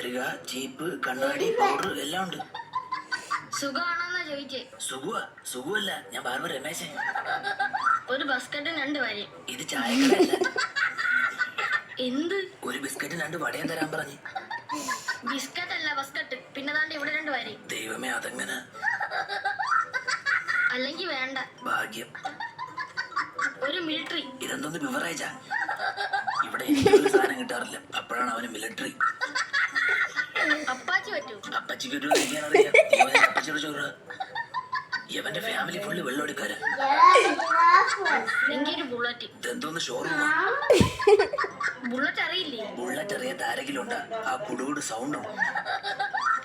കത്രിക, ചീപ്പ്, കണ്ണാടി, പൗഡർ എല്ലാം ഉണ്ട്. സുഖമാണെന്നാ ചോദിച്ചേ. സുഖമല്ല, ഞാൻ ബാർബർ രമേശൻ. ഒരു ബസ്കറ്റും 2 വരി. ഇത് ചായക്കടയല്ല. എന്ത്? ഒരു ബിസ്ക്കറ്റ് 2 വടയും തരാൻ പറഞ്ഞു. ബിസ്ക്കറ്റ് അല്ല ബസ്കറ്റ്. പിന്നെ താണ്ട് ഇവിടെ 2 വരി. ദൈവമേ, അതെങ്ങനെ? അല്ലെങ്കിൽ വേണ്ട. ഭാഗ്യം. ഒരു മിലിറ്ററി. ഇതെന്തോന്ന് ബിവറേജാ? ഇവിടെ എനിക്കൊരു സാധനം കിട്ടാറില്ല. അപ്പോഴാണ് അവന് മിലിറ്ററി. അപ്പാച്ചി പറ്റൂ? അപ്പച്ചിക്ക് ഒരു അറിയാം. അപ്പച്ചിയുടെ ചോറ്. ഇവന്റെ ഫാമിലി ഫുള്ള് വെള്ളമെടുക്കാരാ. എനിക്കൊരു ബുള്ളറ്റ്. ഇതെന്തോന്ന് ഷോറൂമാ? ബുള്ളറ്റ് അറിയില്ലേ? ബുള്ളറ്റ് അറിയാത്ത ആരെങ്കിലും ഉണ്ടാ? ആ കുടുകൂട് സൗണ്ടും.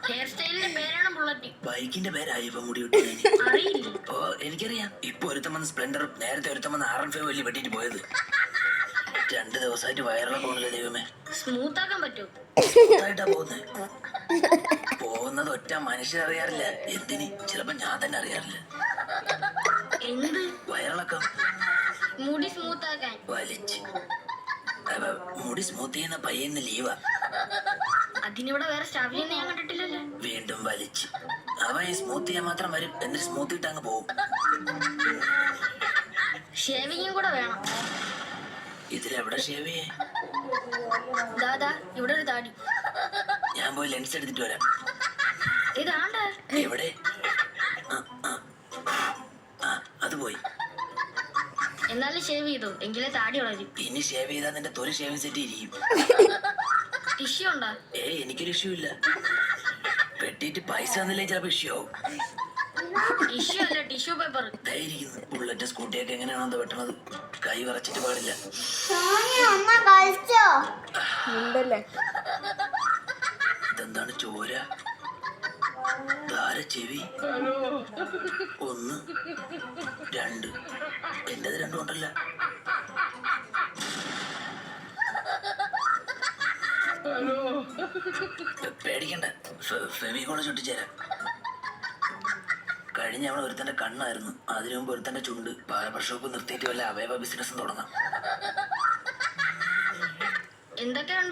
ഹെയർ സ്റ്റൈലിന്റെ പേരാണ് ബുള്ളറ്റ്. ബൈക്കിന്റെ പേരായി ഇപ്പൊ മുടി വിട്ടു. അറിയില്ലേ? ഓ, എനിക്കറിയാം. ഇപ്പൊ ഒരുത്തം വന്ന് സ്പ്ലെൻഡറും നേരത്തെ ഒരുത്തം വന്ന് R15 വലിയ വെട്ടിട്ട് പോയത്. 2 ദിവസമായിട്ട് വയറുള്ള പോകണല്ലേ ദൈവമേ. സ്മൂത്ത് ആക്കാൻ പറ്റൂ? ആയിട്ടാ പോകുന്നത് ഒറ്റ മനുഷ്യരറിയാറില്ല. എന്തിന്? ചിലപ്പോ ഞാൻ തന്നെ അറിയാറില്ല. എന്ത്? വയറിളക്കം. മുടി സ്മൂത്ത് ആക്കാൻ വലിച്ച് മുടി സ്മൂത്ത് ചെയ്യുന്ന പയ്യന്ന് ലീവാ. അതിനിവിടെ വേറെ സ്റ്റാഫിനെ ഞാൻ കണ്ടിട്ടില്ലല്ലോ. വീണ്ടും വലിച്ച് അവൻ സ്മൂത്ത് ചെയ്യാൻ മാത്രം വരും. എന്നിട്ട് സ്മൂത്ത് ഇട്ട് അങ്ങ് പോകും. ഷേവിങ്ങും കൂടെ വേണം. ഇതിലെവിടെ ഷേവ് ചെയ്യേ? ദാദാ, ഇവിടെ ഒരു താടി. ഞാൻ പോയി ലെൻസ് എടുത്തിട്ട് വരാം. ഇതാണ്ട് എവിടെ? അത് പോയി. എന്നാലും ഷേവ് ചെയ്തോ, എങ്കിലേ താടി വളരും. ഇനി ഷേവ് ചെയ്താൽ നിന്റെ തൊലി ഷേവിങ് സെറ്റ് ഇരിക്കും. ടിഷ്യൂ ഉണ്ടാ? എനിക്കൊരു ഇഷ്യൂ ഇല്ല. വെട്ടിയിട്ട് പൈസ തന്നില്ലേ ചിലപ്പോ ഇഷ്യൂ ആവും. ടിഷ്യൂ അല്ല, ടിഷ്യൂ പേപ്പർ. ധൈര്യം. ബുള്ളറ്റ് സ്കൂട്ടിയൊക്കെ എങ്ങനെയാണോ വെട്ടണത്? കൈ വറച്ചിട്ട് പാടില്ല. ഇതെന്താണ് ചോര? ധാര ചെവി. 1 2. എന്റേത് 2 ഉണ്ടല്ല. പേടിക്കണ്ട, ഫെവിക്കോള് ചുട്ടിച്ചേരാം. കഴിഞ്ഞ അവൾ ഒരുത്തന്റെ കണ്ണായിരുന്നു. അതിനു മുമ്പ് ഒരുത്തന്റെ ചുണ്ട്. ബാർബർ ഷോപ്പ് നിർത്തിയിട്ട് വല്ല അവയവ ബിസിനസ്സും തുടങ്ങാം. എന്തൊക്കെയുണ്ട്?